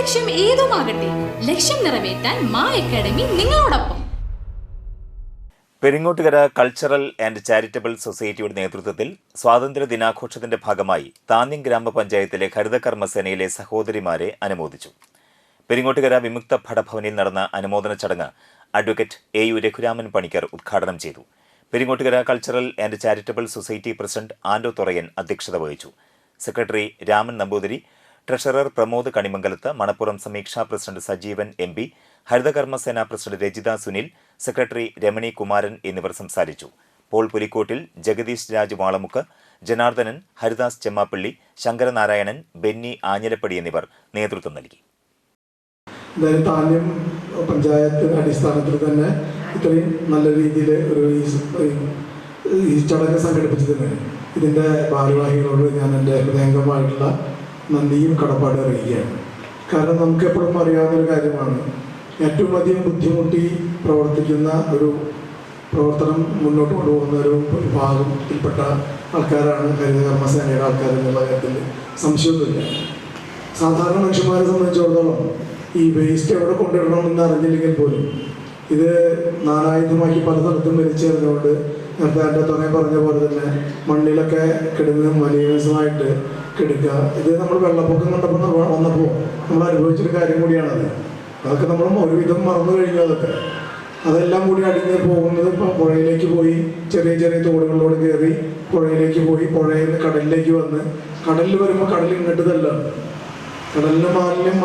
ലക്ഷ്യം ഏതുമാകട്ടെ, ലക്ഷ്യം നിറവേറ്റാൻ മാ അക്കാഡമി നിങ്ങളോടൊപ്പം. പെരിങ്ങോട്ടുകര കൾച്ചറൽ ആൻഡ് ചാരിറ്റബിൾ സൊസൈറ്റിയുടെ നേതൃത്വത്തിൽ സ്വാതന്ത്ര്യ ദിനാഘോഷത്തിന്റെ ഭാഗമായി താന്യം ഗ്രാമപഞ്ചായത്തിലെ ഹരിതകർമ്മസേനയിലെ സഹോദരിമാരെ അനുമോദിച്ചു. പെരിങ്ങോട്ടുകര വിമുക്ത ഭടഭവനിൽ നടന്ന അനുമോദന ചടങ്ങ് അഡ്വക്കേറ്റ് AU രഘുരാമൻ പണിക്കർ ഉദ്ഘാടനം ചെയ്തു. Peringottukara cultural and charitable society president Ando Thorayan അധ്യക്ഷത വഹിച്ചു. Secretary Raman Namboothiri, treasurer Pramod Kanimangalath, Manappuram Sameeksha president Sajeevan MP, Harithakarmasena president Rajitha Sunil, secretary Ramani Kumaran എന്നിവർ സംസാരിച്ചു. പോൾ പുലിക്കോട്ടിൽ, ജഗദീഷ് രാജ് വാളമുക്ക്, ജനാർദ്ദനൻ, ഹരിദാസ് ചെമ്മാപ്പള്ളി, ശങ്കരനാരായണൻ, ബെന്നി ആഞ്ഞിലപ്പടി എന്നിവർ നേതൃത്വം നൽകി. താന്യം പഞ്ചായത്ത് അടിസ്ഥാനത്തിൽ തന്നെ ഇത്രയും നല്ല രീതിയിൽ ഒരു ഈ ചടങ്ങ് സംഘടിപ്പിച്ചതിന് ഇതിൻ്റെ ഭാരവാഹികളോട് ഞാൻ എൻ്റെ ഹൃദയംഗമായിട്ടുള്ള നന്ദിയും കടപ്പാട് അറിയിക്കുകയാണ്. കാരണം നമുക്ക് എപ്പോഴും അറിയാവുന്നൊരു കാര്യമാണ്, ഏറ്റവും അധികം ബുദ്ധിമുട്ടി പ്രവർത്തിക്കുന്ന ഒരു പ്രവർത്തനം മുന്നോട്ട് കൊണ്ടുപോകുന്ന ഒരു വിഭാഗത്തിൽപ്പെട്ട ആൾക്കാരാണ് ഹരിതകർമ്മസേനയുടെ ആൾക്കാർ എന്നുള്ള കാര്യത്തിൽ സംശയമൊന്നുമില്ല. സാധാരണ മനുഷ്യന്മാരെ സംബന്ധിച്ചിടത്തോളം ഈ വേസ്റ്റ് എവിടെ കൊണ്ടിടണമെന്ന് അറിഞ്ഞില്ലെങ്കിൽ പോലും ഇത് നാനായുധമാക്കി പല സ്ഥലത്തും വലിച്ചെറിഞ്ഞുകൊണ്ട് നേരത്തെ എൻ്റെ തുണയെ പറഞ്ഞ പോലെ തന്നെ മണ്ണിലൊക്കെ കിടന്ന് മലീനസമായിട്ട് കിടക്കുക. ഇത് നമ്മൾ വെള്ളപ്പൊക്കം കണ്ടപ്പോൾ വന്നപ്പോൾ നമ്മൾ അനുഭവിച്ചൊരു കാര്യം കൂടിയാണത്. അതൊക്കെ നമ്മൾ ഒരുവിധം മറന്നു കഴിഞ്ഞു. അതെല്ലാം കൂടി അടിഞ്ഞ് പോകുന്നത് ഇപ്പോൾ പുഴയിലേക്ക് പോയി, ചെറിയ ചെറിയ തോടുകളിലൂടെ കയറി പുഴയിലേക്ക് പോയി, പുഴയിൽ നിന്ന് കടലിലേക്ക് വന്ന്, കടലിൽ വരുമ്പോൾ കടലിൽ ഇങ്ങോട്ടതല്ല, കടലിന് മാലിന്യം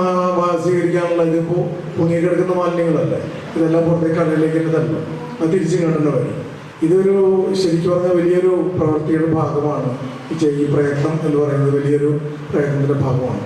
സ്വീകരിക്കാനുള്ള ഇതിപ്പോൾ പൊങ്ങിക്കിടക്കുന്ന മാലിന്യങ്ങളല്ലേ, ഇതെല്ലാം പുറത്തേക്ക് കടലിലേക്ക് തന്നെ തരണം, അത് തിരിച്ചു കണ്ടേണ്ട വരും. ഇതൊരു ശരിക്കും പറഞ്ഞാൽ വലിയൊരു പ്രവൃത്തിയുടെ ഭാഗമാണ്. ഈ പ്രയത്നം എന്ന് പറയുന്നത് വലിയൊരു പ്രയത്നത്തിൻ്റെ ഭാഗമാണ്.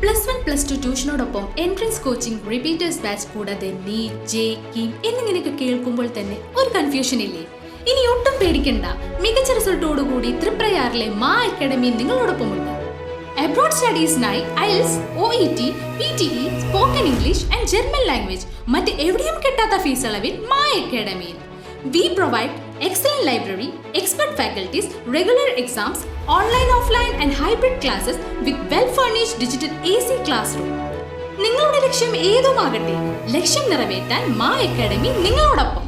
+1 +2 ട്യൂഷനോടൊപ്പം എൻട്രൻസ് കോച്ചിങ്, റിപ്പീറ്റേഴ്സ് ബാച്ച്, കൂടാതെ NEET, JEE എന്നിങ്ങനെയൊക്കെ കേൾക്കുമ്പോൾ തന്നെ ഒരു കൺഫ്യൂഷൻ ഇല്ലേ? ഇനി ഒട്ടും പേടിക്കണ്ട. മികച്ച റിസൾട്ടോടുകൂടി തൃപ്രയാറിലെ മാ അക്കാഡമി നിങ്ങളോടൊപ്പമുണ്ട്. അബ്രോഡ് സ്റ്റഡീസിനായി IELTS, OET, PTE, spoken English and German language മറ്റ് എവിടെയും കിട്ടാത്ത ഫീസ് അളവിൽ മാ അക്കാഡമിയിൽ. We provide excellent library, expert faculties, regular exams, online, offline and hybrid classes with well-furnished digital AC classroom. നിങ്ങളുടെ ലക്ഷ്യം ഏതുമാകട്ടെ, ലക്ഷ്യം നിറവേറ്റാൻ മാ അക്കാഡമി നിങ്ങളോടൊപ്പം.